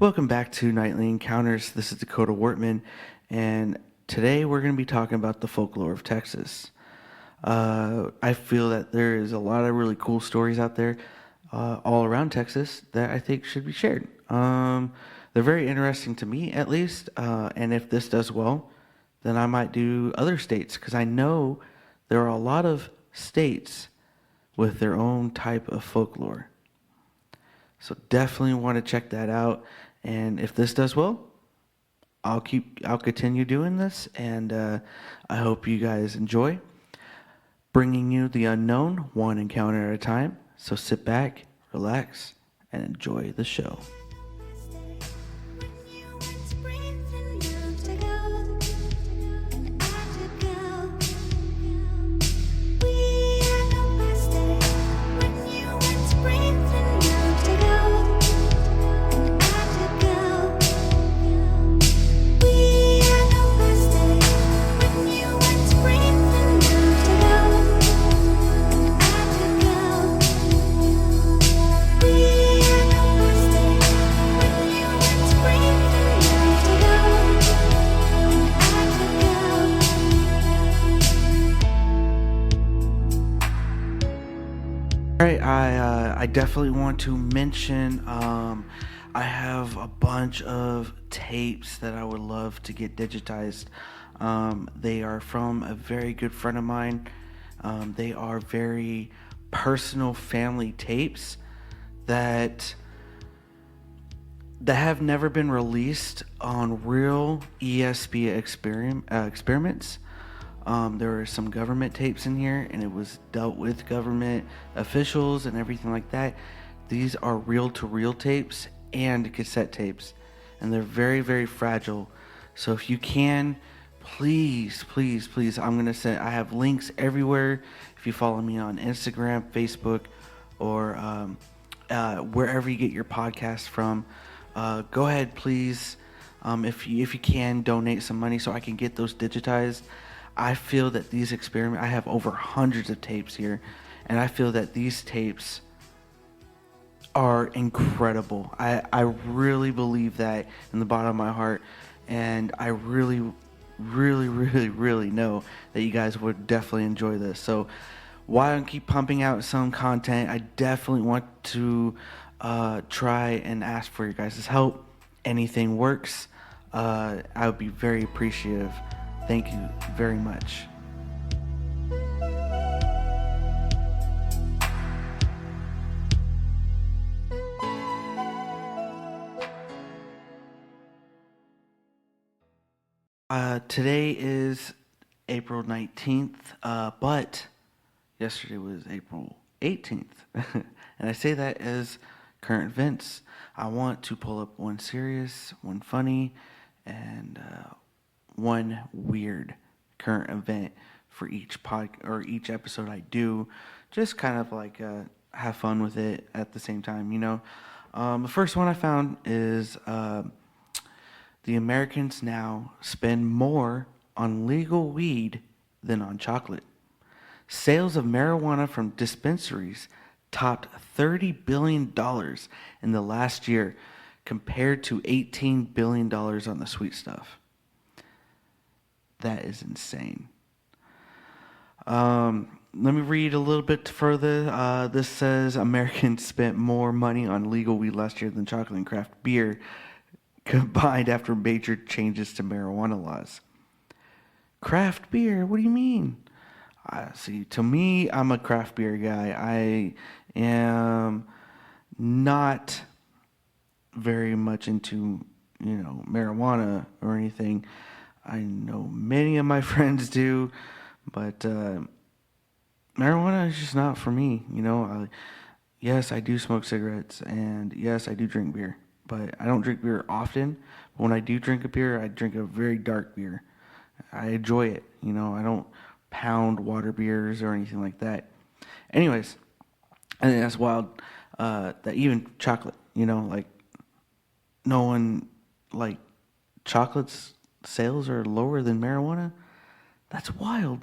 Welcome back to Nightly Encounters. This is Dakota Wortman, and today we're going to be talking about the folklore of Texas. I feel that there is a lot of really cool stories out there all around Texas that I think should be shared. They're very interesting to me, at least, and if this does well, then I might do other states because I know there are a lot of states with their own type of folklore. So definitely want to check that out. And if this does well, I'll continue doing this, and I hope you guys enjoy bringing you the unknown one encounter at a time. So sit back, relax, and enjoy the show. All right, I definitely want to mention I have a bunch of tapes that I would love to get digitized. They are from a very good friend of mine. They are very personal family tapes that have never been released on real ESP experiments. There were some government tapes in here, and it was dealt with government officials and everything like that. These are reel-to-reel tapes and cassette tapes, and they're very, very fragile. So if you can, please, I'm going to send, I have links everywhere. If you follow me on Instagram, Facebook, or wherever you get your podcast from, go ahead, please. If you can, donate some money so I can get those digitized. I feel that these experiments, I have over hundreds of tapes here, and I feel that these tapes are incredible. I really believe that in the bottom of my heart, and I really know that you guys would definitely enjoy this. So while I keep pumping out some content, I definitely want to try and ask for your guys' help. Anything works. I would be very appreciative. Thank you very much. Today is April 19th, but yesterday was April 18th. And I say that as current events. I want to pull up one serious, one funny, and one weird current event for each each episode I do, just kind of like have fun with it at the same time, you know. The first one I found is the Americans now spend more on legal weed than on chocolate. Sales of marijuana from dispensaries topped $30 billion in the last year, compared to $18 billion on the sweet stuff. That is insane. Let me read a little bit further. This says Americans spent more money on legal weed last year than chocolate and craft beer combined after major changes to marijuana laws. Craft beer? What do you mean? See, to me, I'm a craft beer guy. I am not very much into, marijuana or anything. I know many of my friends do, but marijuana is just not for me. Yes, I do smoke cigarettes, and yes, I do drink beer, but I don't drink beer often. But when I do drink a beer, I drink a very dark beer. I enjoy it. I don't pound water beers or anything like that. Anyways, I think that's wild. That even chocolate, like no one, like chocolates sales are lower than marijuana. That's wild.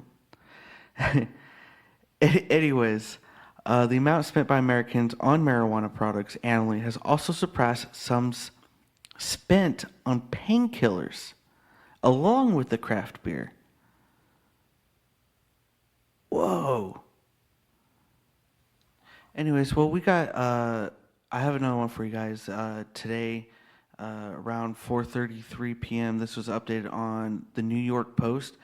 Anyways, the amount spent by Americans on marijuana products annually has also surpassed sums spent on painkillers along with the craft beer. Whoa. Anyways, well, we got. I have another one for you guys today, around 4:33 p.m. This was updated on the New York Post.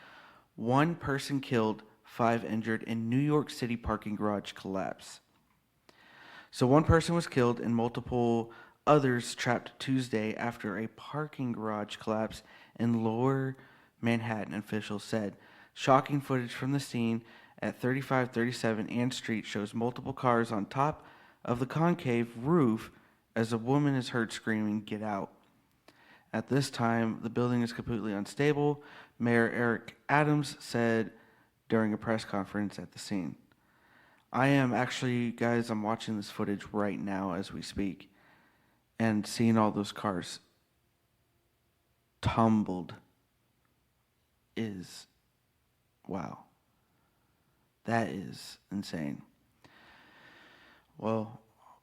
One person killed, five injured in New York City parking garage collapse. So one person was killed and multiple others trapped Tuesday after a parking garage collapse in Lower Manhattan, officials said. Shocking footage from the scene at 3537 Ann Street shows multiple cars on top of the concave roof as a woman is heard screaming, "Get out." At this time, the building is completely unstable, Mayor Eric Adams said during a press conference at the scene. I am actually, guys, I'm watching this footage right now as we speak and seeing all those cars tumbled is, wow, that is insane. Well,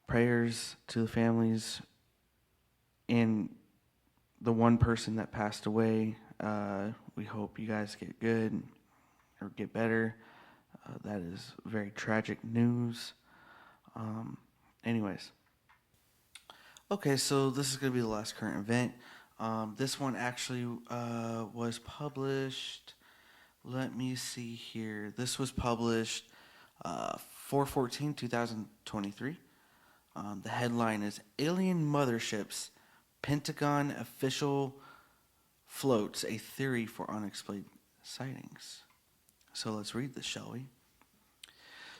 prayers to the families and the one person that passed away. We hope you guys get good or get better. That is very tragic news. Anyways. Okay, so this is going to be the last current event. This one actually was published. Let me see here. This was published 4/14/2023. The headline is Alien Motherships. Pentagon official floats a theory for unexplained sightings. So let's read this, shall we?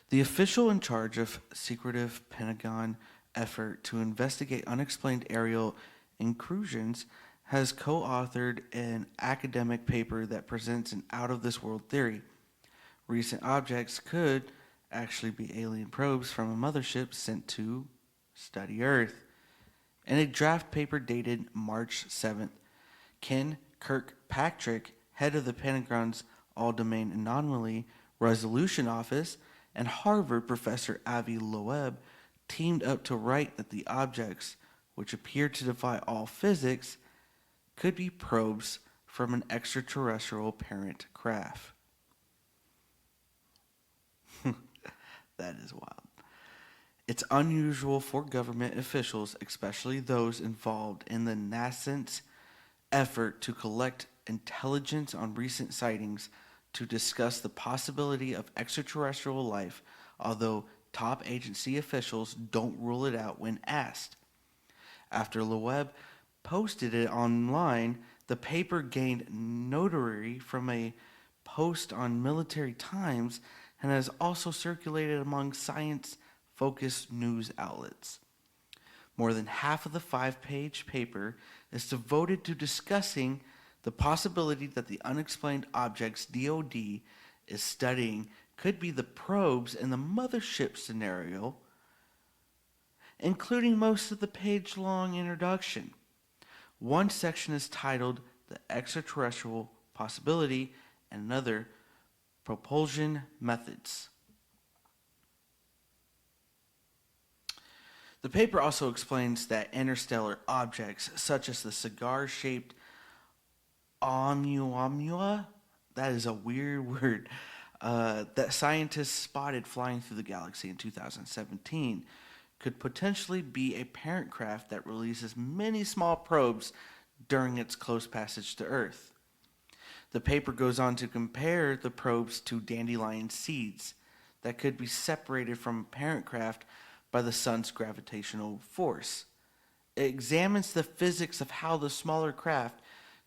The official in charge of secretive Pentagon effort to investigate unexplained aerial intrusions has co-authored an academic paper that presents an out-of-this-world theory. Recent objects could actually be alien probes from a mothership sent to study Earth. In a draft paper dated March 7th, Ken Kirkpatrick, head of the Pentagon's All-Domain Anomaly Resolution Office, and Harvard professor Avi Loeb teamed up to write that the objects, which appear to defy all physics, could be probes from an extraterrestrial parent craft. That is wild. It's unusual for government officials, especially those involved in the nascent effort to collect intelligence on recent sightings, to discuss the possibility of extraterrestrial life, although top agency officials don't rule it out when asked. After Loeb posted it online, the paper gained notoriety from a post on Military Times and has also circulated among science-focused news outlets. More than half of the 5-page paper is devoted to discussing the possibility that the unexplained objects DoD is studying could be the probes in the mothership scenario, including most of the page-long introduction. One section is titled The Extraterrestrial Possibility and another Propulsion Methods. The paper also explains that interstellar objects such as the cigar-shaped Oumuamua, that is a weird word, that scientists spotted flying through the galaxy in 2017 could potentially be a parent craft that releases many small probes during its close passage to Earth. The paper goes on to compare the probes to dandelion seeds that could be separated from a parent craft by the sun's gravitational force. It examines the physics of how the smaller craft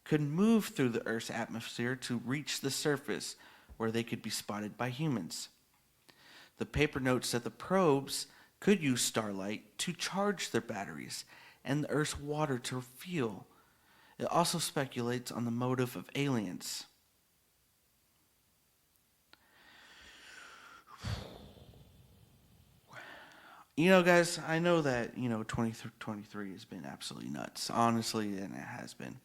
could move through the Earth's atmosphere to reach the surface, where they could be spotted by humans. The paper notes that the probes could use starlight to charge their batteries and the Earth's water to fuel. It also speculates on the motive of aliens. You know, guys, I know that, 2023 has been absolutely nuts, honestly, and it has been.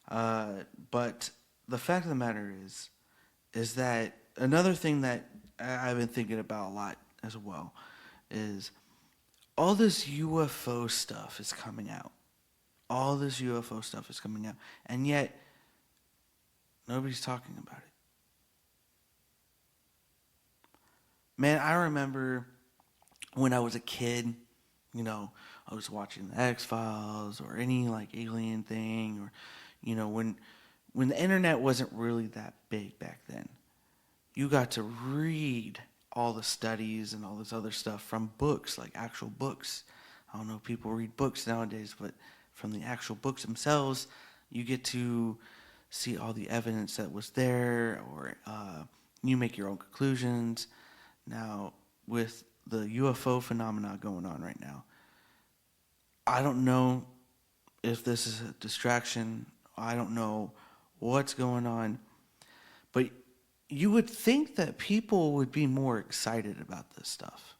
But the fact of the matter is that another thing that I've been thinking about a lot as well is all this UFO stuff is coming out. All this UFO stuff is coming out, and yet nobody's talking about it. Man, I remember when I was a kid, you know, I was watching the X-Files or any like alien thing, or, you know, when the internet wasn't really that big back then, you got to read all the studies and all this other stuff from books, like actual books. I don't know if people read books nowadays, but from the actual books themselves, you get to see all the evidence that was there, or you make your own conclusions. Now, with the UFO phenomena going on right now, I don't know if this is a distraction. I don't know what's going on. But you would think that people would be more excited about this stuff.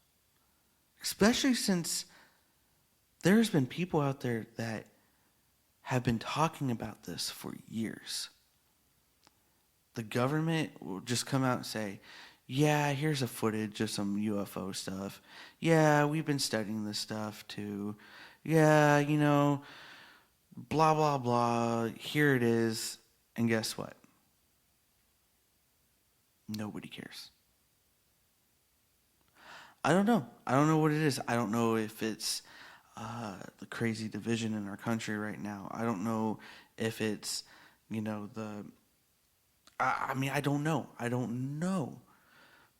Especially since there's been people out there that have been talking about this for years. The government will just come out and say, yeah, here's a footage of some UFO stuff. Yeah, we've been studying this stuff too. Yeah, you know, blah, blah, blah. Here it is. And guess what? Nobody cares. I don't know. I don't know what it is. I don't know if it's the crazy division in our country right now. I don't know if it's, you know, I mean, I don't know. I don't know.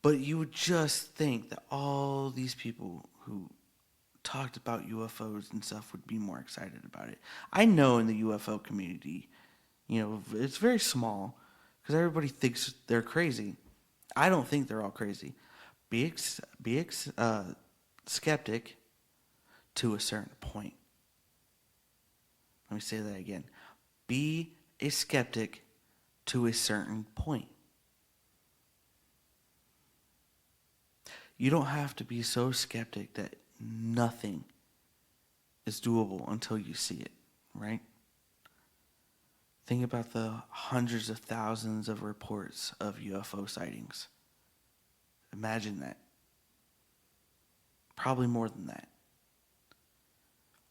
But you would just think that all these people who talked about UFOs and stuff would be more excited about it. I know in the UFO community, you know, it's very small because everybody thinks they're crazy. I don't think they're all crazy. Be skeptic to a certain point. Let me say that again. Be a skeptic to a certain point. You don't have to be so skeptic that nothing is doable until you see it, right? Think about the hundreds of thousands of reports of UFO sightings. Imagine that. Probably more than that.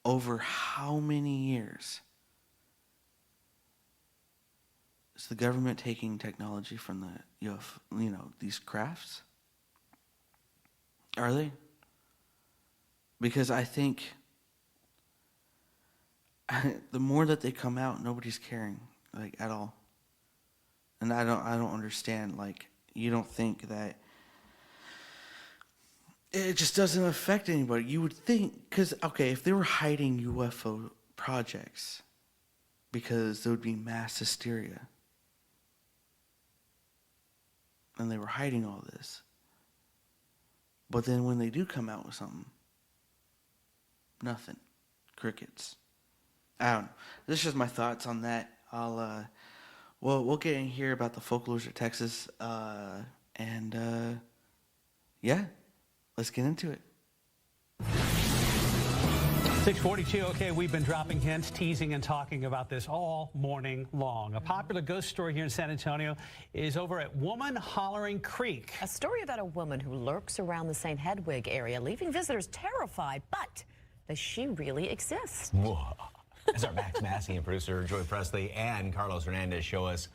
Over how many years is the government taking technology from the UFO, you know, these crafts? Are they? Because I think the more that they come out, nobody's caring, like, at all. And I don't understand. Like, you don't think that it just doesn't affect anybody. You would think, because, okay, if they were hiding UFO projects because there would be mass hysteria, and they were hiding all this, but then when they do come out with something, nothing. Crickets. I don't know. This is just my thoughts on that. We'll get in here about the Folklores of Texas, yeah, let's get into it. 6:42. Okay, we've been dropping hints, teasing, and talking about this all morning long. A popular ghost story here in San Antonio is over at Woman Hollering Creek. A story about a woman who lurks around the St. Hedwig area, leaving visitors terrified. But does she really exist? Whoa. As our Max Massey and producer Joy Presley and Carlos Hernandez show us,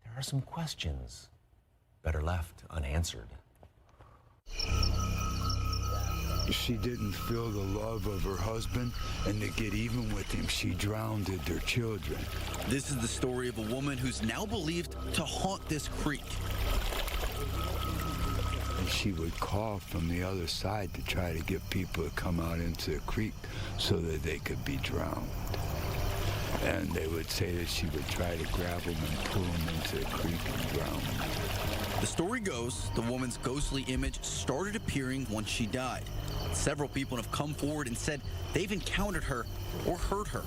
there are some questions better left unanswered. She didn't feel the love of her husband, and to get even with him, she drowned their children. This is the story of a woman who's now believed to haunt this creek. And she would call from the other side to try to get people to come out into the creek so that they could be drowned. And they would say that she would try to grab them and pull them into the creek and drown them. The story goes, the woman's ghostly image started appearing once she died. Several people have come forward and said they've encountered her or heard her.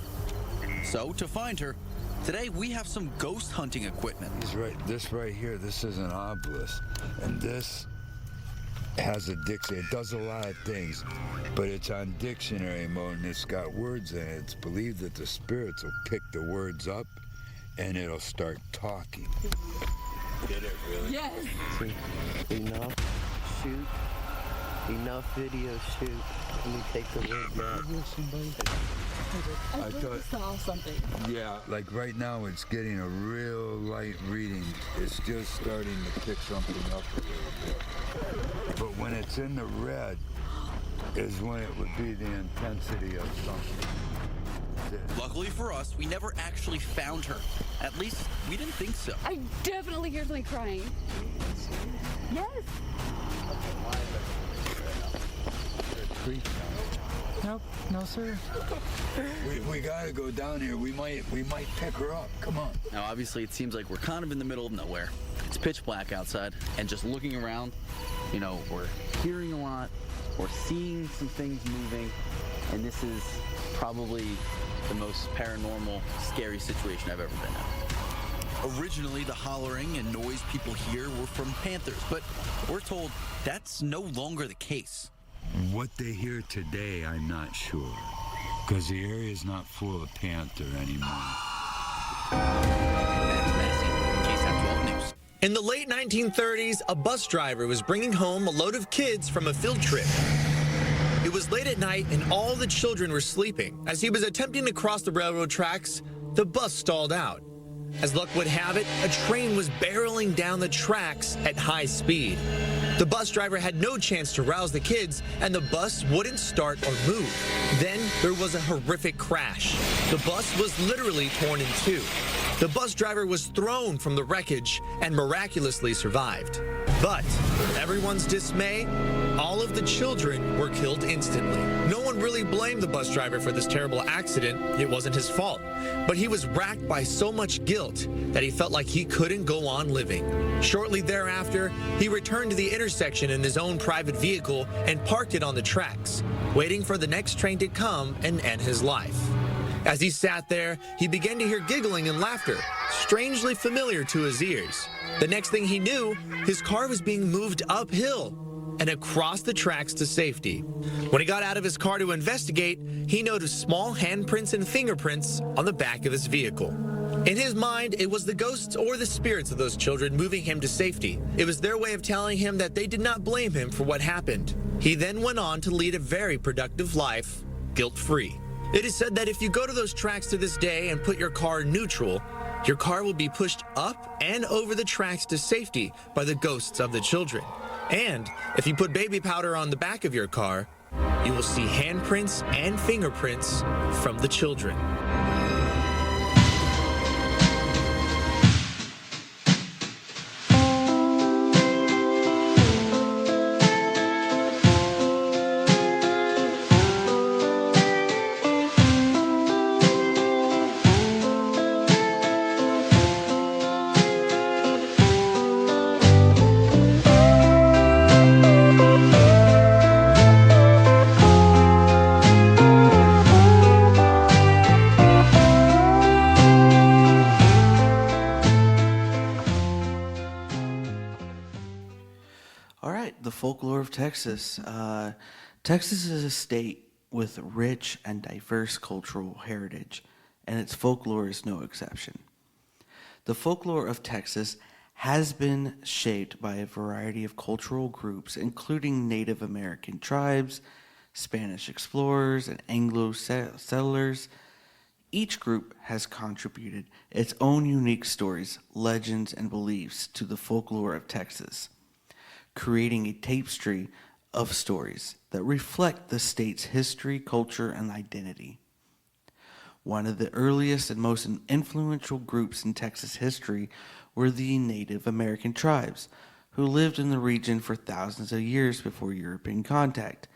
So, to find her, today we have some ghost hunting equipment. This right here, this is an obelisk. And this has a dictionary. It does a lot of things, but it's on dictionary mode and it's got words in it. It's believed that the spirits will pick the words up and it'll start talking. Did it really? Yes. Enough shoot. Enough video shoot. Let me take the word back. I thought, saw something. yeah, like right now it's getting a real light reading. It's just starting to pick something up a little bit. But when it's in the red is when it would be the intensity of something. Luckily for us, we never actually found her. At least, we didn't think so. I definitely hear somebody crying. Yes. Nope, no sir. We gotta go down here. We might pick her up. Come on. Now, obviously, it seems like we're kind of in the middle of nowhere. It's pitch black outside, and just looking around, you know, we're hearing a lot, we're seeing some things moving, and this is probably the most paranormal, scary situation I've ever been in. Originally, the hollering and noise people hear were from panthers, but we're told that's no longer the case. What they hear today, I'm not sure. Because the area's not full of panther anymore. That's Massey, KSAT 12 News. In the late 1930s, a bus driver was bringing home a load of kids from a field trip. It was late at night and all the children were sleeping. As he was attempting to cross the railroad tracks, the bus stalled out. As luck would have it, a train was barreling down the tracks at high speed. The bus driver had no chance to rouse the kids, and the bus wouldn't start or move. Then there was a horrific crash. The bus was literally torn in two. The bus driver was thrown from the wreckage and miraculously survived. But, to everyone's dismay, all of the children were killed instantly. No one really blamed the bus driver for this terrible accident. It wasn't his fault. But he was racked by so much guilt that he felt like he couldn't go on living. Shortly thereafter, he returned to the intersection in his own private vehicle and parked it on the tracks, waiting for the next train to come and end his life. As he sat there, he began to hear giggling and laughter, strangely familiar to his ears. The next thing he knew, his car was being moved uphill and across the tracks to safety. When he got out of his car to investigate, he noticed small handprints and fingerprints on the back of his vehicle. In his mind, it was the ghosts or the spirits of those children moving him to safety. It was their way of telling him that they did not blame him for what happened. He then went on to lead a very productive life, guilt-free. It is said that if you go to those tracks to this day and put your car neutral, your car will be pushed up and over the tracks to safety by the ghosts of the children. And if you put baby powder on the back of your car, you will see handprints and fingerprints from the children. All right, the folklore of Texas. Texas is a state with rich and diverse cultural heritage, and its folklore is no exception. The folklore of Texas has been shaped by a variety of cultural groups, including Native American tribes, Spanish explorers, and Anglo settlers. Each group has contributed its own unique stories, legends, and beliefs to the folklore of Texas, creating a tapestry of stories that reflect the state's history, culture, and identity. One of the earliest and most influential groups in Texas history were the Native American tribes, who lived in the region for thousands of years before European contact.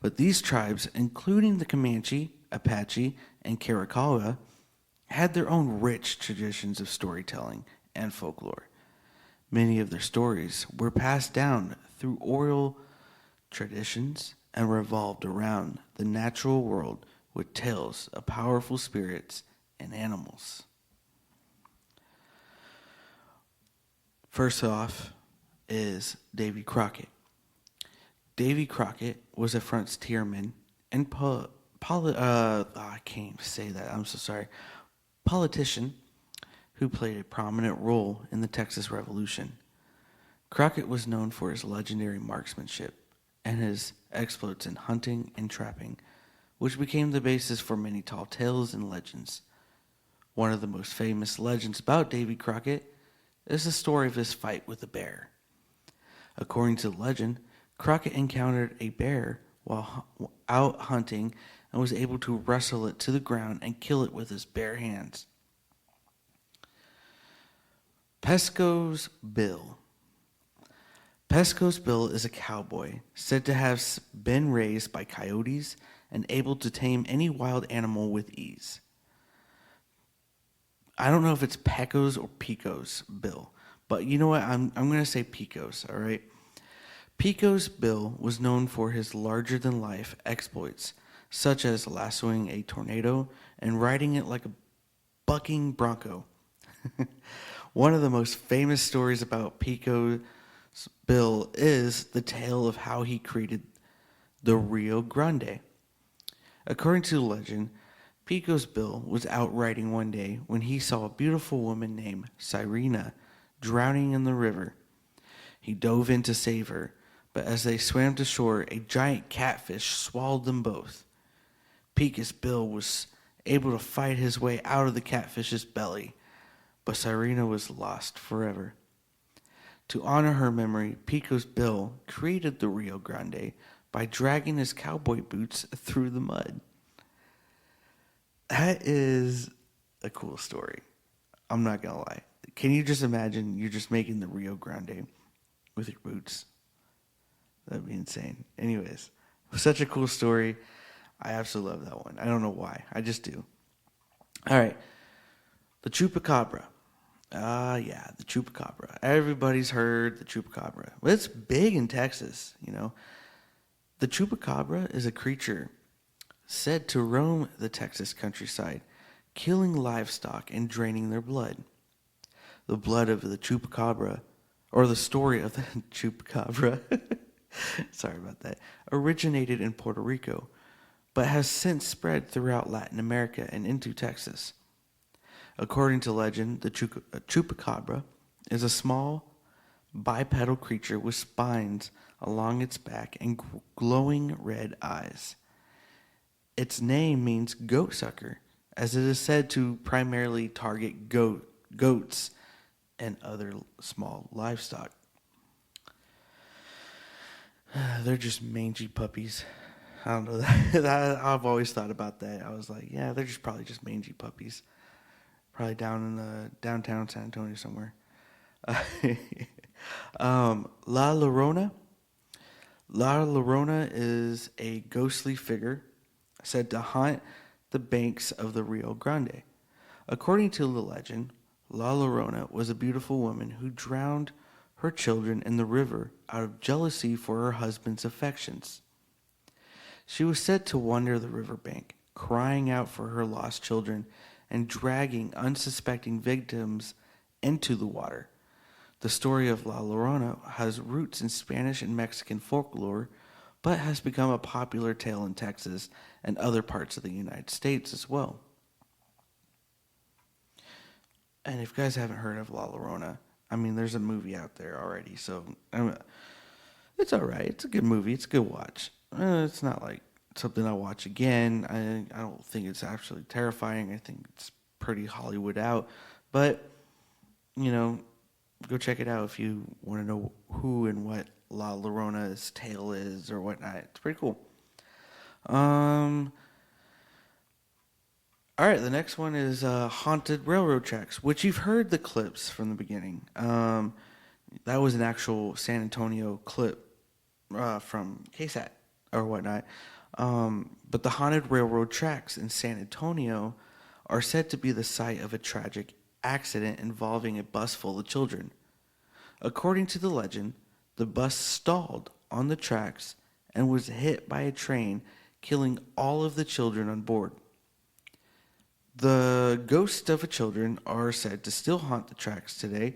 But these tribes, including the Comanche, Apache, and Chiricahua, had their own rich traditions of storytelling and folklore. Many of their stories were passed down through oral traditions and revolved around the natural world with tales of powerful spirits and animals. First off is Davy Crockett. Davy Crockett was a frontiersman and I can't even say that, I'm so sorry, politician who played a prominent role in the Texas Revolution. Crockett was known for his legendary marksmanship and his exploits in hunting and trapping, which became the basis for many tall tales and legends. One of the most famous legends about Davy Crockett is the story of his fight with a bear. According to the legend, Crockett encountered a bear while out hunting and was able to wrestle it to the ground and kill it with his bare hands. Pesco's Bill. Pesco's Bill is a cowboy said to have been raised by coyotes and able to tame any wild animal with ease. I don't know if it's Pecos or Pico's Bill, but you know what? I'm going to say Pico's, all right? Pico's Bill was known for his larger-than-life exploits, such as lassoing a tornado and riding it like a bucking bronco. One of the most famous stories about Pico's Bill is the tale of how he created the Rio Grande. According to the legend, Pico's Bill was out riding one day when he saw a beautiful woman named Sirena drowning in the river. He dove in to save her, but as they swam to shore, a giant catfish swallowed them both. Pico's Bill was able to fight his way out of the catfish's belly, but Sirena was lost forever. To honor her memory, Pico's Bill created the Rio Grande by dragging his cowboy boots through the mud. That is a cool story. I'm not going to lie. Can you just imagine you're just making the Rio Grande with your boots? That'd be insane. Anyways, such a cool story. I absolutely love that one. I don't know why. I just do. All right. The Chupacabra. Yeah, the Chupacabra. Everybody's heard the Chupacabra. Well, it's big in Texas, you know. The Chupacabra is a creature said to roam the Texas countryside, killing livestock and draining their blood. The blood of the Chupacabra, or the story of the Chupacabra, sorry about that, originated in Puerto Rico, but has since spread throughout Latin America and into Texas. According to legend, the Chupacabra is a small bipedal creature with spines along its back and glowing red eyes. Its name means goat sucker, as it is said to primarily target goats and other small livestock. They're just mangy puppies. I don't know. I've always thought about that. I was like, yeah, they're probably just mangy puppies. Probably down in the downtown San Antonio somewhere. La Llorona. La Llorona is a ghostly figure said to haunt the banks of the Rio Grande. According to the legend, La Llorona was a beautiful woman who drowned her children in the river out of jealousy for her husband's affections. She was said to wander the riverbank, crying out for her lost children and dragging unsuspecting victims into the water. The story of La Llorona has roots in Spanish and Mexican folklore, but has become a popular tale in Texas and other parts of the United States as well. And if you guys haven't heard of La Llorona, I mean, there's a movie out there already, so it's all right. It's a good movie. It's a good watch. It's not like something I'll watch again. I don't think it's actually terrifying. I think it's pretty Hollywood out. But, you know, go check it out if you want to know who and what La Llorona's tale is or whatnot. It's pretty cool. All right, the next one is Haunted Railroad Tracks, which you've heard the clips from the beginning. That was an actual San Antonio clip from KSAT or whatnot. But the Haunted Railroad Tracks in San Antonio are said to be the site of a tragic accident involving a bus full of children. According to the legend, the bus stalled on the tracks and was hit by a train, killing all of the children on board. The ghosts of the children are said to still haunt the tracks today,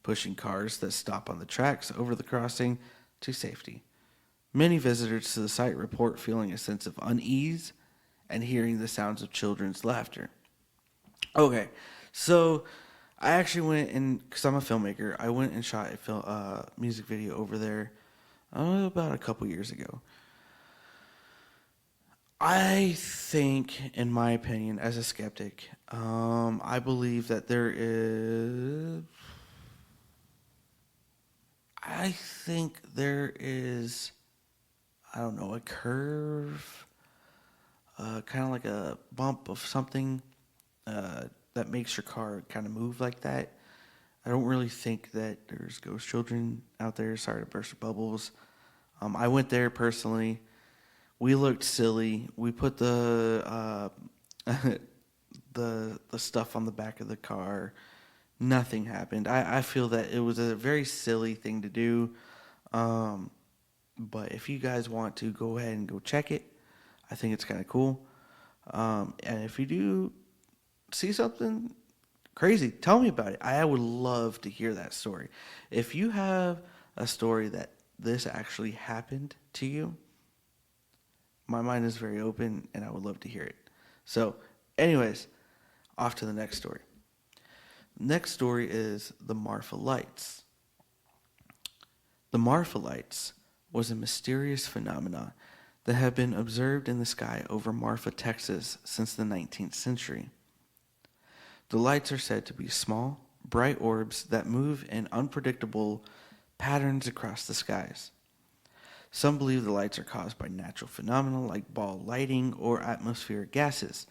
pushing cars that stop on the tracks over the crossing to safety. Many visitors to the site report feeling a sense of unease and hearing the sounds of children's laughter. Okay, so I actually went and, because I'm a filmmaker, I went and shot a music video over there about a couple years ago. I think, in my opinion, as a skeptic, I believe that there is. I think there is, I don't know, a curve, kind of like a bump of something that makes your car kind of move like that. I don't really think that there's ghost children out there. Sorry to burst your bubbles. I went there personally. We looked silly. We put the the stuff on the back of the car. Nothing happened. I feel that it was a very silly thing to do. But if you guys want to, go ahead and go check it. I think it's kind of cool. And if you do see something crazy, tell me about it. I would love to hear that story. If you have a story that this actually happened to you, my mind is very open and I would love to hear it. So, anyways, off to the next story. Next story is the Marfa Lights. The Marfa Lights was a mysterious phenomenon that had been observed in the sky over Marfa, Texas since the 19th century. The lights are said to be small, bright orbs that move in unpredictable patterns across the skies. Some believe the lights are caused by natural phenomena like ball lighting or atmospheric gases,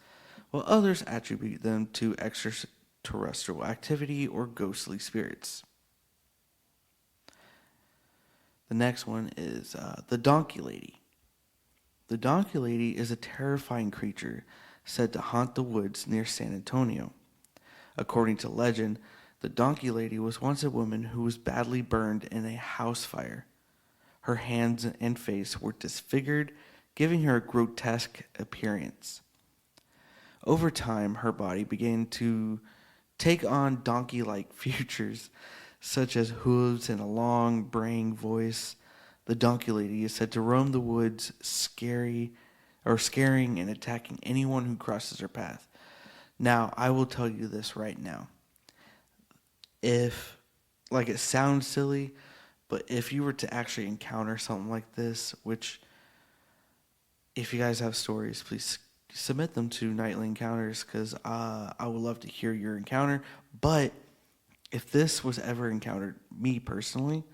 while others attribute them to extraterrestrial activity or ghostly spirits. The next one is the Donkey Lady. The Donkey Lady is a terrifying creature said to haunt the woods near San Antonio. According to legend, the Donkey Lady was once a woman who was badly burned in a house fire. Her hands and face were disfigured, giving her a grotesque appearance. Over time, her body began to take on donkey-like features, such as hooves and a long, braying voice. The Donkey Lady is said to roam the woods, scaring and attacking anyone who crosses her path. Now, I will tell you this right now. If, like, it sounds silly, but if you were to actually encounter something like this, which, if you guys have stories, please submit them to Nightly Encounters, because I would love to hear your encounter. But if this was ever encountered, me personally,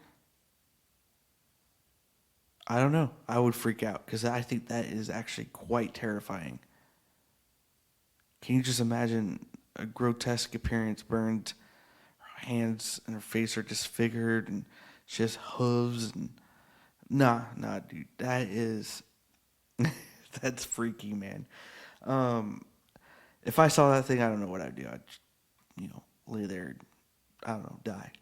I don't know. I would freak out, because I think that is actually quite terrifying. Can you just imagine a grotesque appearance, burned, her hands and her face are disfigured, and she has hooves, and nah, dude, that is, that's freaky, man. If I saw that thing, I don't know what I'd do. I'd, lay there, I don't know, die.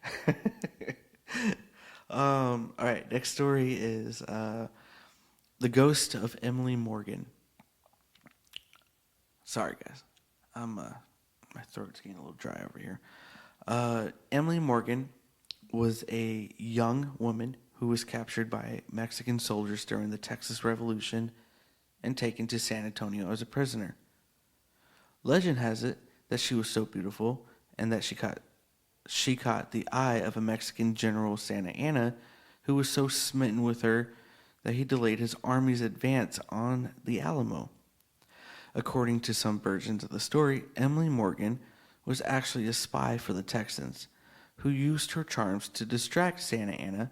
All right, next story is the ghost of Emily Morgan. Sorry, guys. My throat's getting a little dry over here. Emily Morgan was a young woman who was captured by Mexican soldiers during the Texas Revolution and taken to San Antonio as a prisoner. Legend has it that she was so beautiful and that she caught the eye of a Mexican general, Santa Anna, who was so smitten with her that he delayed his army's advance on the Alamo. According to some versions of the story, Emily Morgan was actually a spy for the Texans, who used her charms to distract Santa Anna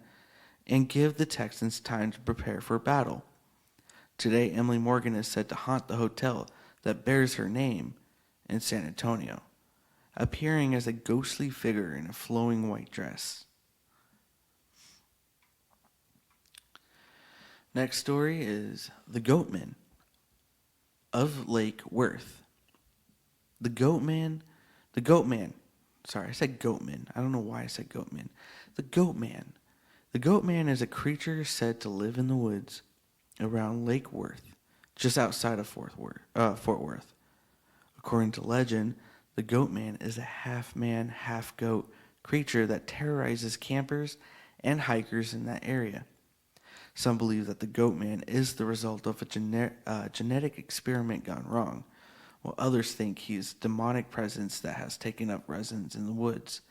and give the Texans time to prepare for battle. Today, Emily Morgan is said to haunt the hotel that bears her name in San Antonio, appearing as a ghostly figure in a flowing white dress. Next story is the Goatman of Lake Worth. The Goatman, sorry, I said Goatman. I don't know why I said Goatman. The Goatman. The Goatman is a creature said to live in the woods around Lake Worth, just outside of Fort Worth. According to legend, the Goatman is a half-man, half-goat creature that terrorizes campers and hikers in that area. Some believe that the Goatman is the result of a genetic experiment gone wrong, while others think he's a demonic presence that has taken up residence in the woods.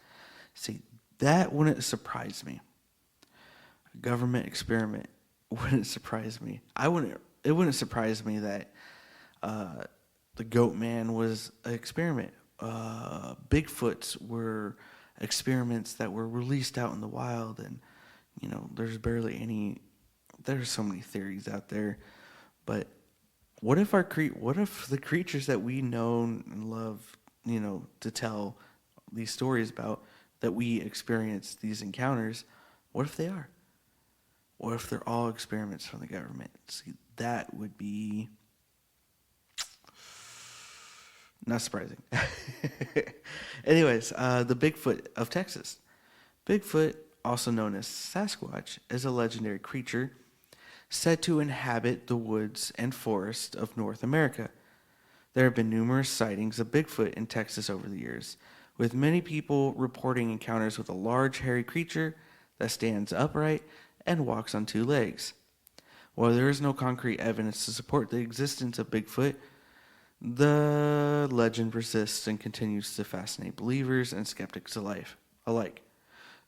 See, that wouldn't surprise me. A government experiment wouldn't surprise me. I wouldn't it wouldn't surprise me that the Goat Man was an experiment. Bigfoots were experiments that were released out in the wild, and there's barely any. There's so many theories out there, but what if what if the creatures that we know and love, to tell these stories about, that we experience these encounters, what if they are? What if they're all experiments from the government? See, that would be not surprising. Anyways, the Bigfoot of Texas. Bigfoot, also known as Sasquatch, is a legendary creature said to inhabit the woods and forests of North America. There have been numerous sightings of Bigfoot in Texas over the years, with many people reporting encounters with a large hairy creature that stands upright and walks on two legs. While there is no concrete evidence to support the existence of Bigfoot, the legend persists and continues to fascinate believers and skeptics alike.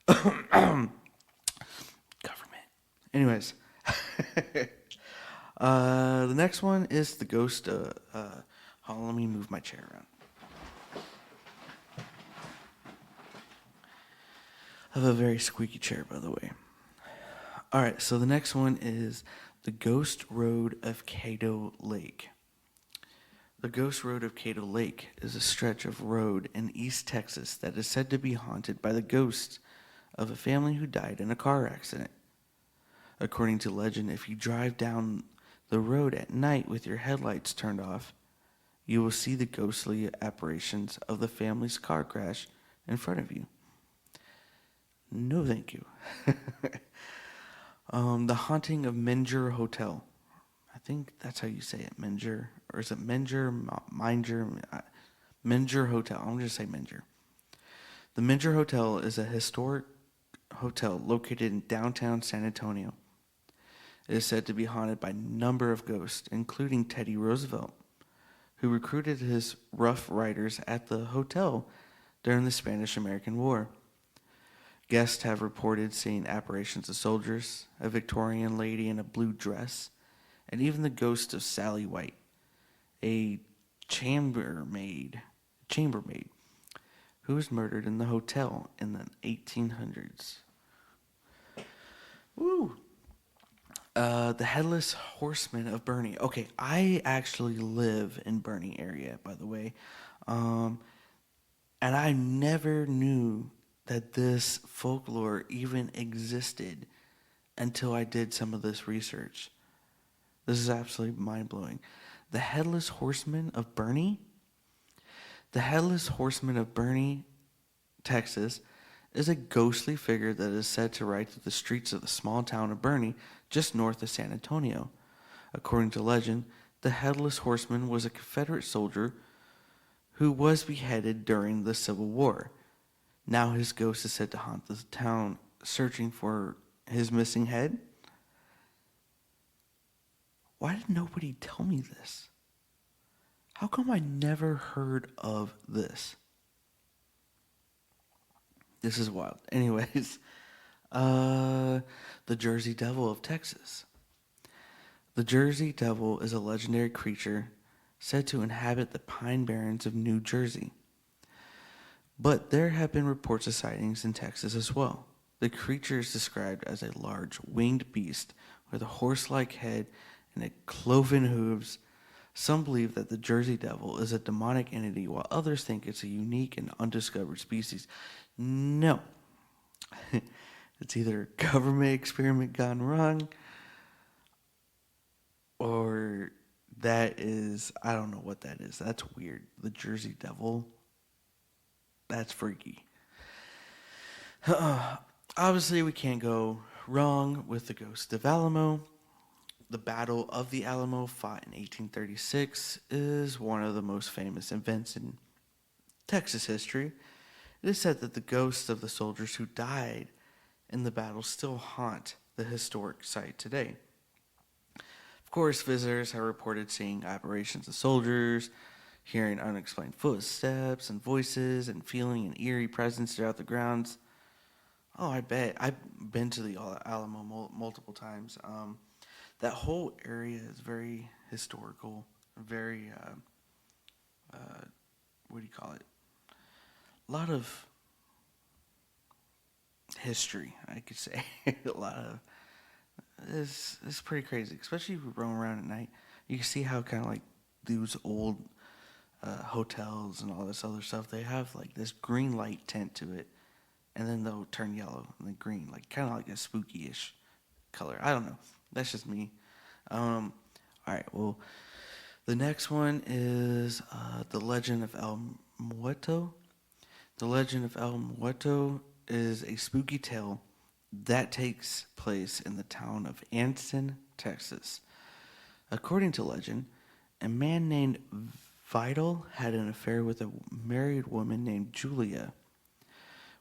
Government. Anyways, the next one is the ghost. Hold on, let me move my chair around. I have a very squeaky chair, by the way. All right, so the next one is the Ghost Road of Cato Lake. The Ghost Road of Cato Lake is a stretch of road in East Texas that is said to be haunted by the ghost of a family who died in a car accident. According to legend, if you drive down the road at night with your headlights turned off, you will see the ghostly apparitions of the family's car crash in front of you. No, thank you. The Haunting of Menger Hotel. I think that's how you say it, Menger. Or is it Menger? Menger Hotel. I'm going to say Menger. The Menger Hotel is a historic hotel located in downtown San Antonio. It is said to be haunted by a number of ghosts, including Teddy Roosevelt, who recruited his Rough Riders at the hotel during the Spanish-American War. Guests have reported seeing apparitions of soldiers, a Victorian lady in a blue dress, and even the ghost of Sally White, a chambermaid, who was murdered in the hotel in the 1800s. Woo! The Headless Horseman of Bernie. Okay, I actually live in Bernie area, by the way. And I never knew that this folklore even existed until I did some of this research. This is absolutely mind-blowing. The Headless Horseman of Bernie? The Headless Horseman of Bernie, Texas, is a ghostly figure that is said to ride through the streets of the small town of Bernie, just north of San Antonio. According to legend, the Headless Horseman was a Confederate soldier who was beheaded during the Civil War. Now his ghost is said to haunt the town, searching for his missing head. Why did nobody tell me this? How come I never heard of this? This is wild. Anyways, the Jersey Devil of Texas. The Jersey Devil is a legendary creature said to inhabit the Pine Barrens of New Jersey. But there have been reports of sightings in Texas as well. The creature is described as a large winged beast with a horse-like head and a cloven hooves. Some believe that the Jersey Devil is a demonic entity, while others think it's a unique and undiscovered species. No. It's either a government experiment gone wrong, or that is, I don't know what that is. That's weird. The Jersey Devil. That's freaky. Obviously, we can't go wrong with the Ghost of Alamo. The Battle of the Alamo, fought in 1836, is one of the most famous events in Texas history. It is said that the ghosts of the soldiers who died in the battle still haunt the historic site today. Of course, visitors have reported seeing apparitions of soldiers, hearing unexplained footsteps and voices, and feeling an eerie presence throughout the grounds. Oh, I bet. I've been to the Alamo multiple times. that whole area is very historical, very what do you call it? A lot of history, I could say. A lot of it's pretty crazy, especially if you roam around at night. You can see how kind of like these old hotels and all this other stuff, they have like this green light tint to it, and then they'll turn yellow and then green, like kind of like a spooky-ish color. I don't know. That's just me. All right. Well, the next one is the Legend of El Muerto. The Legend of El Muerto is a spooky tale that takes place in the town of Anson, Texas. According to legend, a man named Vidal had an affair with a married woman named Julia.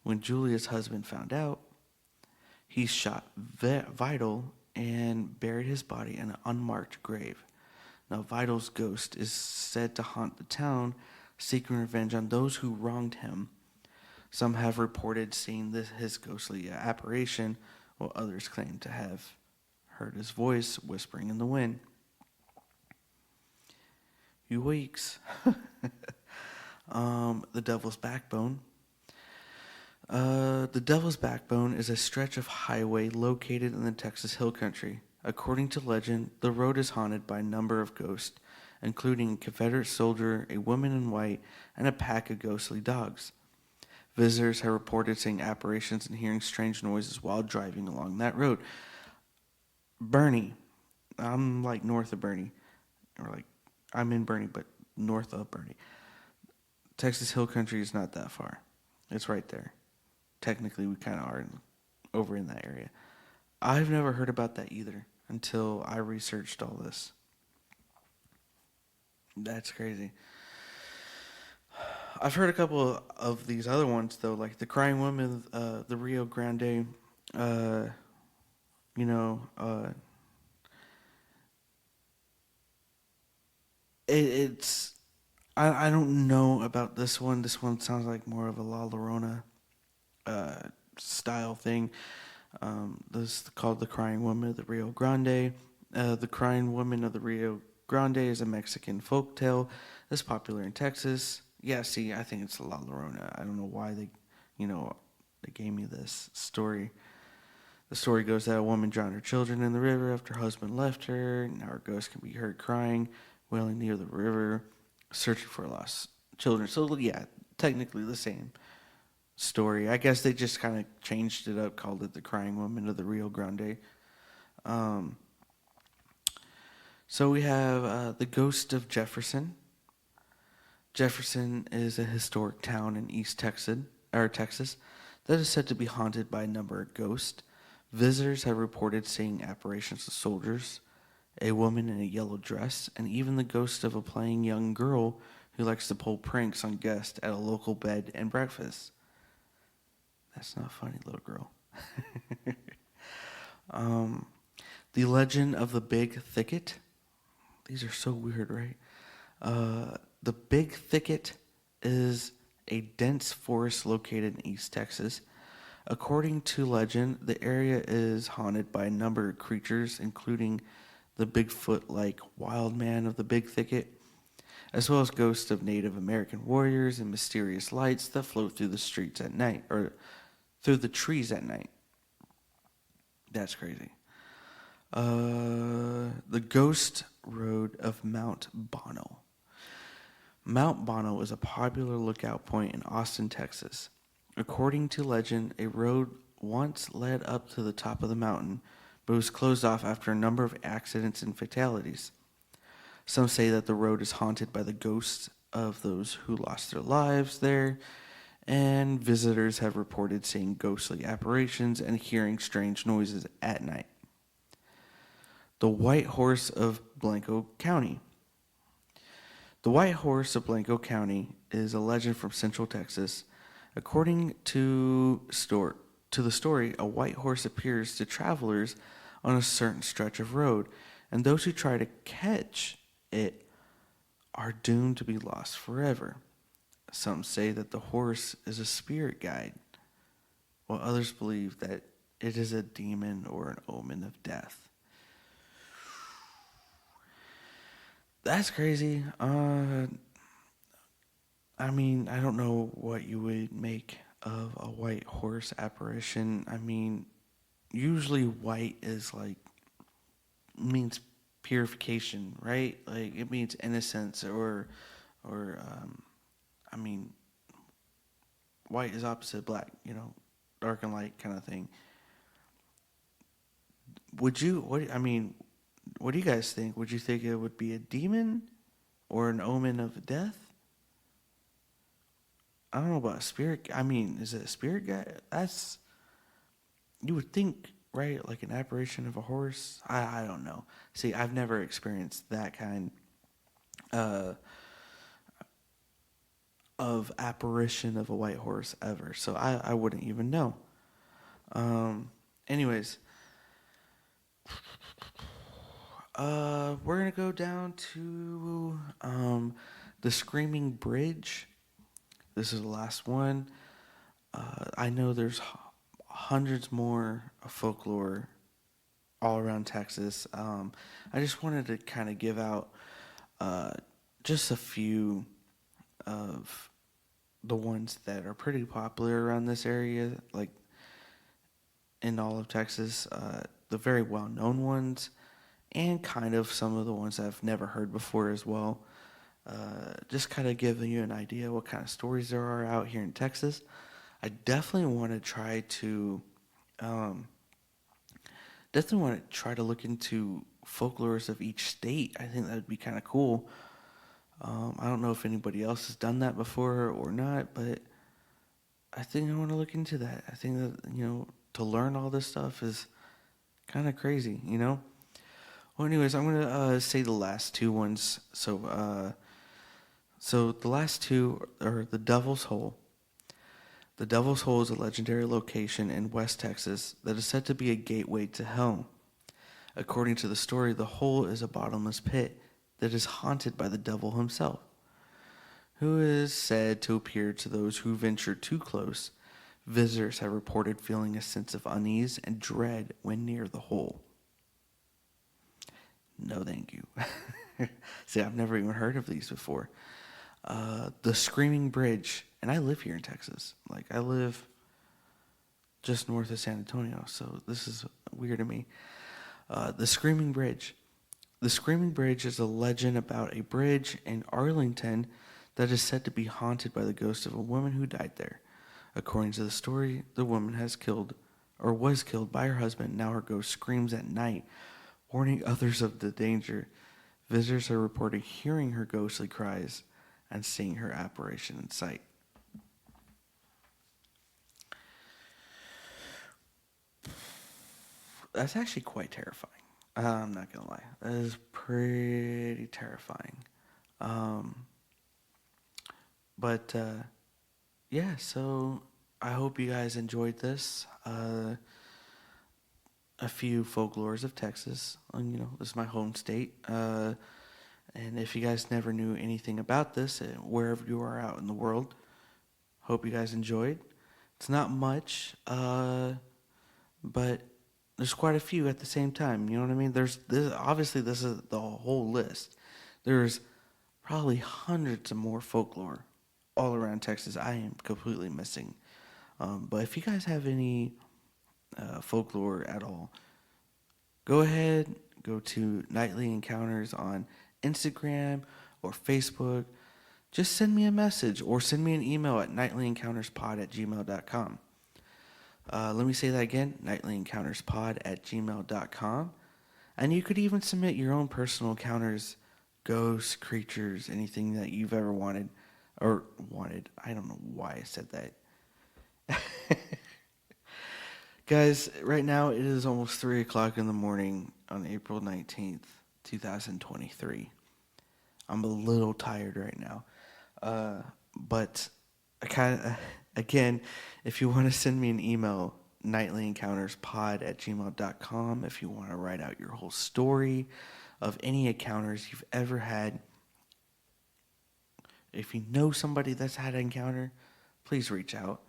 When Julia's husband found out, he shot Vidal and buried his body in an unmarked grave. Now, Vidal's ghost is said to haunt the town, seeking revenge on those who wronged him. Some have reported seeing his ghostly apparition, while others claim to have heard his voice whispering in the wind. Yikes. The Devil's Backbone. The Devil's Backbone is a stretch of highway located in the Texas Hill Country. According to legend, the road is haunted by a number of ghosts, including a Confederate soldier, a woman in white, and a pack of ghostly dogs. Visitors have reported seeing apparitions and hearing strange noises while driving along that road. Bernie. I'm like north of Bernie. Or like, I'm in Bernie, but north of Bernie. Texas Hill Country is not that far. It's right there. Technically, we kind of are over in that area. I've never heard about that either until I researched all this. That's crazy. I've heard a couple of these other ones, though, like the Crying Woman, the Rio Grande, it's... I don't know about this one. This one sounds like more of a La Llorona style thing. This is called The Crying Woman of the Rio Grande. The Crying Woman of the Rio Grande is a Mexican folktale that's popular in Texas. Yeah, see, I think it's La Llorona. I don't know why they gave me this story. The story goes that a woman drowned her children in the river after her husband left her. Now her ghost can be heard crying, wailing near the river, searching for lost children. So, yeah, technically the same story. I guess they just kind of changed it up, called it The Crying Woman of the Rio Grande. So we have the Ghost of Jefferson. Jefferson is a historic town in East Texas that is said to be haunted by a number of ghosts. Visitors have reported seeing apparitions of soldiers, a woman in a yellow dress, and even the ghost of a playing young girl who likes to pull pranks on guests at a local bed and breakfast. That's not funny, little girl. The Legend of the Big Thicket. These are so weird, right? The Big Thicket is a dense forest located in East Texas. According to legend, the area is haunted by a number of creatures, including the Bigfoot-like wild man of the Big Thicket, as well as ghosts of Native American warriors and mysterious lights that float through the streets at night, or through the trees at night. That's crazy. The Ghost Road of Mount Bono. Mount Bono is a popular lookout point in Austin, Texas. According to legend, a road once led up to the top of the mountain, but was closed off after a number of accidents and fatalities. Some say that the road is haunted by the ghosts of those who lost their lives there, and visitors have reported seeing ghostly apparitions and hearing strange noises at night. The White Horse of Blanco County. The White Horse of Blanco County is a legend from Central Texas. According to the story, a white horse appears to travelers on a certain stretch of road, and those who try to catch it are doomed to be lost forever. Some say that the horse is a spirit guide, while others believe that it is a demon or an omen of death. That's crazy. I mean, I don't know what you would make of a white horse apparition. I mean, usually white is like means purification, right? Like it means innocence or I mean, white is opposite of black, dark and light kind of thing. Would you what I mean, what do you guys think? Would you think it would be a demon or an omen of death? I don't know about a spirit. I mean, is it a spirit guy? That's you would think, right? Like an apparition of a horse. I don't know. See, I've never experienced that kind uh, of apparition of a white horse ever, so I wouldn't even know. Anyways, we're gonna go down to the Screaming Bridge. This is the last one. I know there's hundreds more of folklore all around Texas. I just wanted to kind of give out just a few of the ones that are pretty popular around this area, like in all of Texas. The very well-known ones, and kind of some of the ones I've never heard before as well. Just kind of giving you an idea what kind of stories there are out here in Texas. I definitely want to try to, look into folklores of each state. I think that would be kind of cool. I don't know if anybody else has done that before or not, but I think I want to look into that. I think that, to learn all this stuff is kind of crazy, Well, anyways, I'm going to say the last two ones. So the last two are the Devil's Hole. The Devil's Hole is a legendary location in West Texas that is said to be a gateway to hell. According to the story, the hole is a bottomless pit that is haunted by the devil himself, who is said to appear to those who venture too close. Visitors have reported feeling a sense of unease and dread when near the hole. No, thank you. See, I've never even heard of these before. The Screaming Bridge, and I live here in Texas. Like, I live just north of San Antonio, so this is weird to me. The Screaming Bridge. The Screaming Bridge is a legend about a bridge in Arlington that is said to be haunted by the ghost of a woman who died there. According to the story, the woman was killed by her husband. Now her ghost screams at night, warning others of the danger. Visitors are reporting hearing her ghostly cries and seeing her apparition in sight. That's actually quite terrifying. I'm not gonna lie. That is pretty terrifying. But yeah, so I hope you guys enjoyed this. A few folklores of Texas. This is my home state. And if you guys never knew anything about this, wherever you are out in the world, hope you guys enjoyed. It's not much, but there's quite a few at the same time. You know what I mean? Obviously this is the whole list. There's probably hundreds of more folklore all around Texas I am completely missing. But if you guys have any folklore at all, go ahead, go to Nightly Encounters on Instagram or Facebook. Just send me a message or send me an email at nightlyencounterspod@gmail.com. Let me say that again, nightlyencounterspod@gmail.com. And you could even submit your own personal encounters, ghosts, creatures, anything that you've ever wanted. I don't know why I said that. Guys, right now it is almost 3 o'clock in the morning on April 19th, 2023. I'm a little tired right now. But again, if you want to send me an email, nightlyencounterspod@gmail.com. If you want to write out your whole story of any encounters you've ever had. If you know somebody that's had an encounter, please reach out.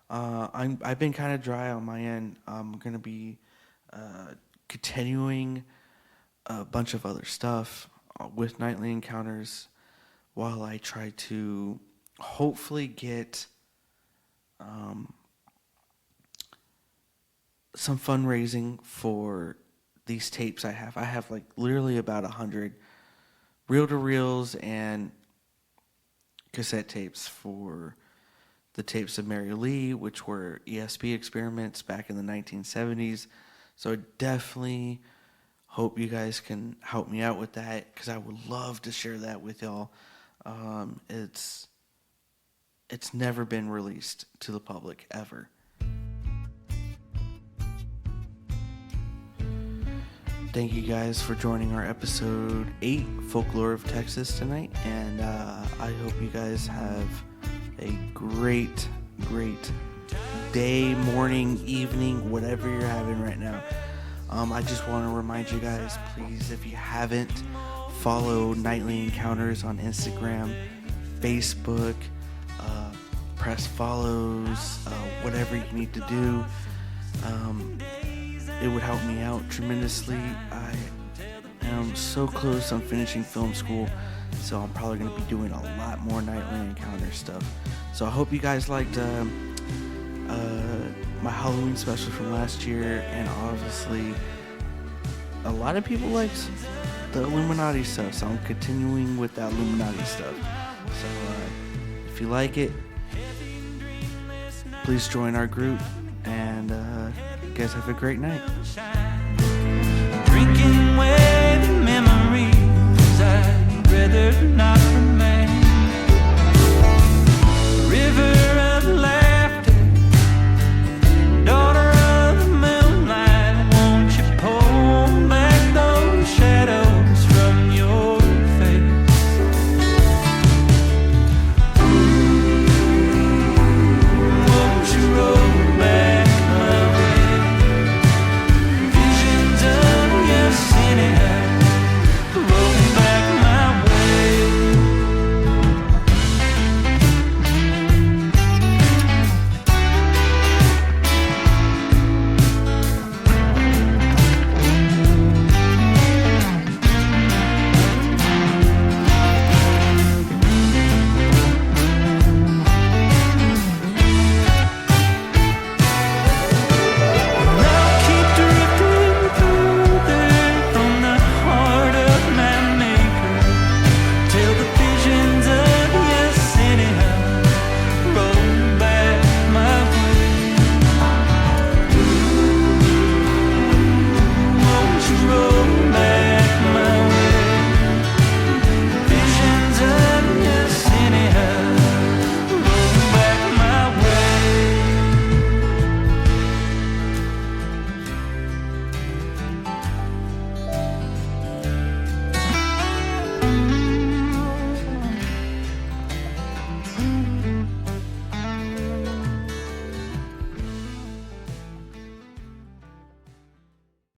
I've been kind of dry on my end. I'm going to be continuing a bunch of other stuff with Nightly Encounters while I try to hopefully get some fundraising for these tapes I have. I have like literally about 100 reel-to-reels and cassette tapes for the tapes of Mary Lee, which were ESP experiments back in the 1970s. So I definitely hope you guys can help me out with that, because I would love to share that with y'all. It's never been released to the public ever. Thank you guys for joining our episode 8, Folklore of Texas tonight, and I hope you guys have a great day, morning, evening, whatever you're having right now. I just want to remind you guys, please, if you haven't, follow Nightly Encounters on Instagram, Facebook, press follows, whatever you need to do. It would help me out tremendously. I am so close on finishing film school, so I'm probably going to be doing a lot more Nightly Encounter stuff. So I hope you guys liked my Halloween special from last year, and obviously a lot of people liked the Illuminati stuff, so I'm continuing with that Illuminati stuff. So if you like it, please join our group, and you guys have a great night. Drinking away the memories I'd rather not